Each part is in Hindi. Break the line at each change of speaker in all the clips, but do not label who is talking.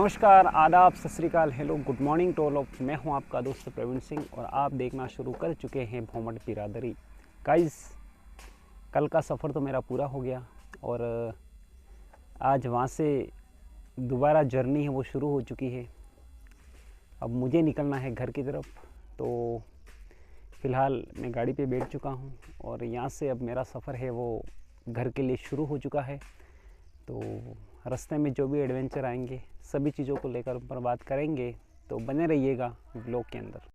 नमस्कार, आदाब, सत श्री अकाल, hello, good morning to all of. मैं हूं आपका दोस्त प्रवीण सिंह और आप देखना शुरू कर चुके हैं भोमट बिरादरी। गाइस, कल का सफ़र तो मेरा पूरा हो गया और आज वहां से दोबारा जर्नी है वो शुरू हो चुकी है। अब मुझे निकलना है घर की तरफ। तो फ़िलहाल मैं गाड़ी पे बैठ चुका हूं और यहाँ से अब मेरा सफ़र है वो घर के लिए शुरू हो चुका है। तो रास्ते में जो भी एडवेंचर आएंगे सभी चीज़ों को लेकर ऊपर बात करेंगे, तो बने रहिएगा ब्लॉग के अंदर।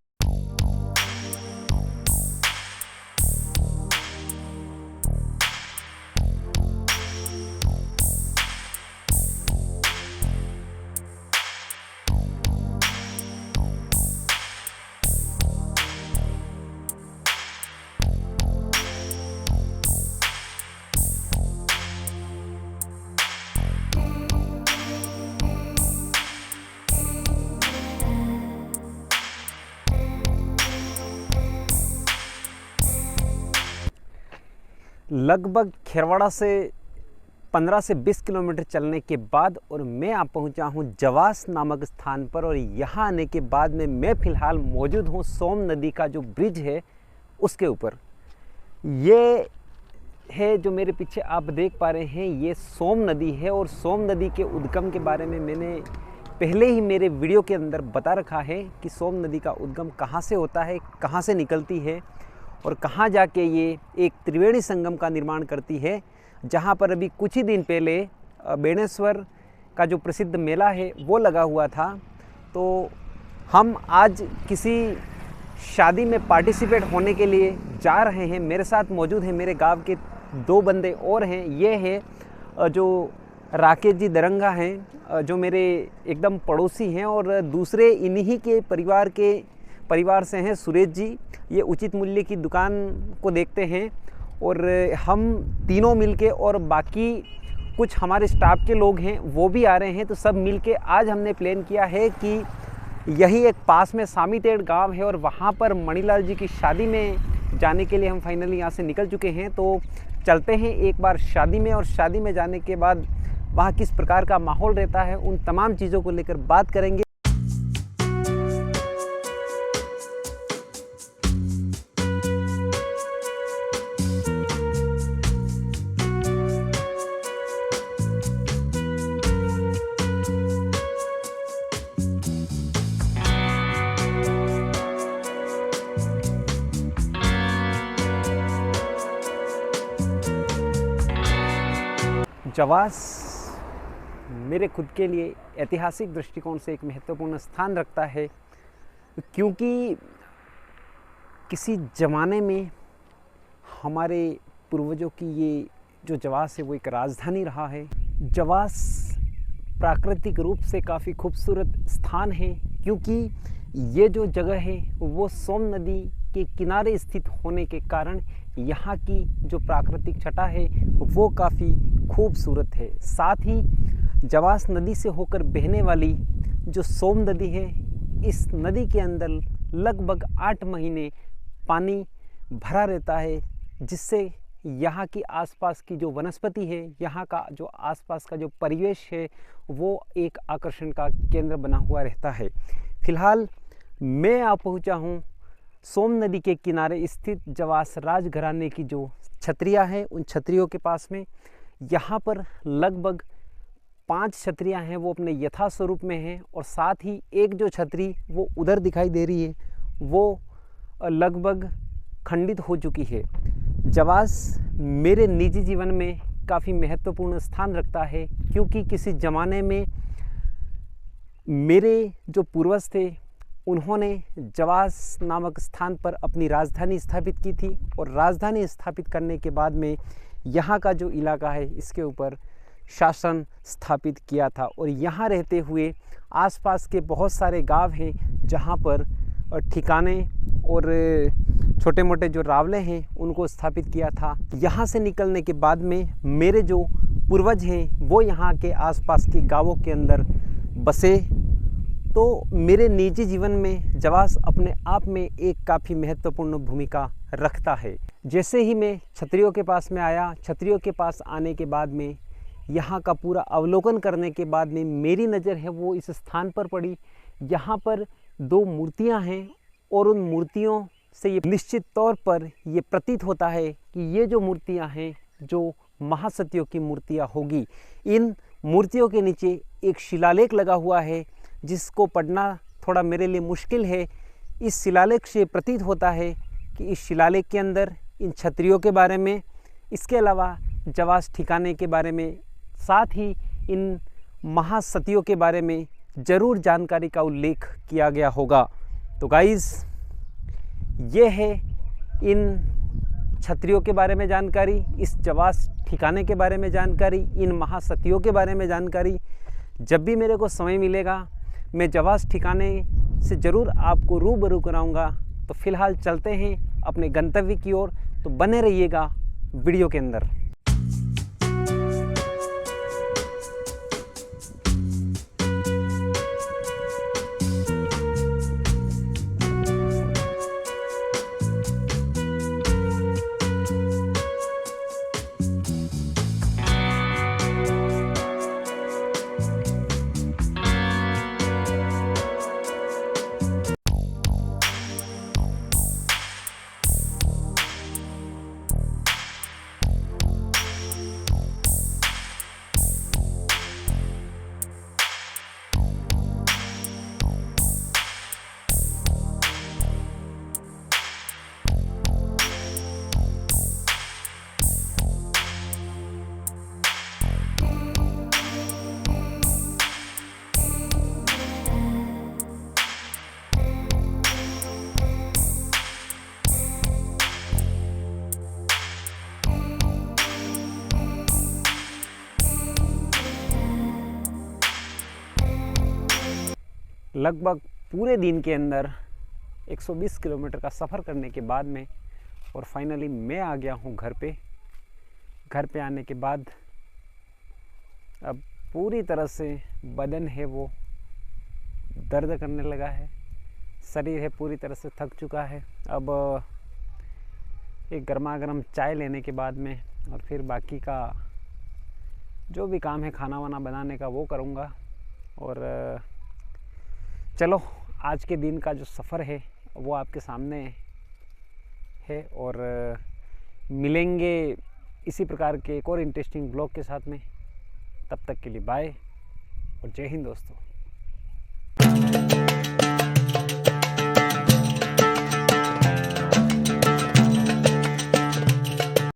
लगभग खेरवाड़ा से 15 से 20 किलोमीटर चलने के बाद और मैं आ पहुंचा हूं जवास नामक स्थान पर। और यहां आने के बाद में मैं फ़िलहाल मौजूद हूं सोम नदी का जो ब्रिज है उसके ऊपर। ये है जो मेरे पीछे आप देख पा रहे हैं, ये सोम नदी है। और सोम नदी के उद्गम के बारे में मैंने पहले ही मेरे वीडियो के अंदर बता रखा है कि सोम नदी का उद्गम कहाँ से होता है, कहाँ से निकलती है और कहाँ जाके ये एक त्रिवेणी संगम का निर्माण करती है, जहाँ पर अभी कुछ ही दिन पहले बेणेश्वर का जो प्रसिद्ध मेला है वो लगा हुआ था। तो हम आज किसी शादी में पार्टिसिपेट होने के लिए जा रहे हैं। मेरे साथ मौजूद हैं मेरे गांव के 2 बंदे और हैं। ये है जो राकेश जी दरंगा हैं, जो मेरे एकदम पड़ोसी हैं, और दूसरे इन्हीं के परिवार से हैं सुरेश जी। ये उचित मूल्य की दुकान को देखते हैं। और हम तीनों मिलके और बाकी कुछ हमारे स्टाफ के लोग हैं वो भी आ रहे हैं। तो सब मिलके आज हमने प्लान किया है कि यही एक पास में सामीतेड़ गांव है और वहाँ पर मणिलाल जी की शादी में जाने के लिए हम फाइनली यहाँ से निकल चुके हैं। तो चलते हैं एक बार शादी में, और शादी में जाने के बाद वहाँ किस प्रकार का माहौल रहता है उन तमाम चीज़ों को लेकर बात करेंगे। जवास मेरे खुद के लिए ऐतिहासिक दृष्टिकोण से एक महत्वपूर्ण स्थान रखता है, क्योंकि किसी ज़माने में हमारे पूर्वजों की ये जो जवास है वो एक राजधानी रहा है। जवास प्राकृतिक रूप से काफ़ी खूबसूरत स्थान है, क्योंकि ये जो जगह है वो सोम नदी के किनारे स्थित होने के कारण यहाँ की जो प्राकृतिक छटा है वो काफ़ी खूबसूरत है। साथ ही जवास नदी से होकर बहने वाली जो सोम नदी है, इस नदी के अंदर लगभग 8 महीने पानी भरा रहता है, जिससे यहाँ की आसपास की जो वनस्पति है, यहाँ का जो आसपास का जो परिवेश है वो एक आकर्षण का केंद्र बना हुआ रहता है। फिलहाल मैं आ पहुँचा हूँ सोम नदी के किनारे स्थित जवास राज घराने की जो छतरियाँ हैं उन छतरियों के पास में। यहाँ पर लगभग 5 छतरियाँ हैं वो अपने यथा स्वरूप में हैं, और साथ ही एक जो छतरी वो उधर दिखाई दे रही है वो लगभग खंडित हो चुकी है। जवास मेरे निजी जीवन में काफ़ी महत्वपूर्ण स्थान रखता है, क्योंकि किसी ज़माने में मेरे जो पूर्वज थे उन्होंने जवास नामक स्थान पर अपनी राजधानी स्थापित की थी, और राजधानी स्थापित करने के बाद में यहाँ का जो इलाका है इसके ऊपर शासन स्थापित किया था। और यहाँ रहते हुए आसपास के बहुत सारे गांव हैं जहाँ पर ठिकाने और छोटे मोटे जो रावले हैं उनको स्थापित किया था। यहाँ से निकलने के बाद में मेरे जो पूर्वज हैं वो यहाँ के आसपास के गांवों के अंदर बसे। तो मेरे निजी जीवन में जवास अपने आप में एक काफ़ी महत्वपूर्ण भूमिका रखता है। जैसे ही मैं छतरियों के पास में आया, छतरियों के पास आने के बाद में यहाँ का पूरा अवलोकन करने के बाद में मेरी नज़र है वो इस स्थान पर पड़ी। यहाँ पर 2 मूर्तियाँ हैं और उन मूर्तियों से ये निश्चित तौर पर ये प्रतीत होता है कि ये जो मूर्तियाँ हैं जो महासतियों की मूर्तियाँ होगी। इन मूर्तियों के नीचे एक शिलालेख लगा हुआ है जिसको पढ़ना थोड़ा मेरे लिए मुश्किल है। इस शिलालेख से प्रतीत होता है कि इस शिलालेख के अंदर इन छत्रियों के बारे में, इसके अलावा जवास ठिकाने के बारे में, साथ ही इन महासतियों के बारे में ज़रूर जानकारी का उल्लेख किया गया होगा। तो गाइस, ये है इन छत्रियों के बारे में जानकारी, इस जवास ठिकाने के बारे में जानकारी, इन महासतियों के बारे में जानकारी। जब भी मेरे को समय मिलेगा मैं जवास ठिकाने से ज़रूर आपको रूबरू कराऊंगा। तो फिलहाल चलते हैं अपने गंतव्य की ओर, तो बने रहिएगा वीडियो के अंदर। लगभग पूरे दिन के अंदर 120 किलोमीटर का सफ़र करने के बाद में और फाइनली मैं आ गया हूँ घर पे। घर पे आने के बाद अब पूरी तरह से बदन है वो दर्द करने लगा है, शरीर है पूरी तरह से थक चुका है। अब एक गर्मा गर्म चाय लेने के बाद में और फिर बाकी का जो भी काम है खाना वाना बनाने का वो करूँगा। और चलो, आज के दिन का जो सफ़र है वो आपके सामने है और मिलेंगे इसी प्रकार के एक और इंटरेस्टिंग ब्लॉग के साथ में। तब तक के लिए बाय और जय हिंद दोस्तों।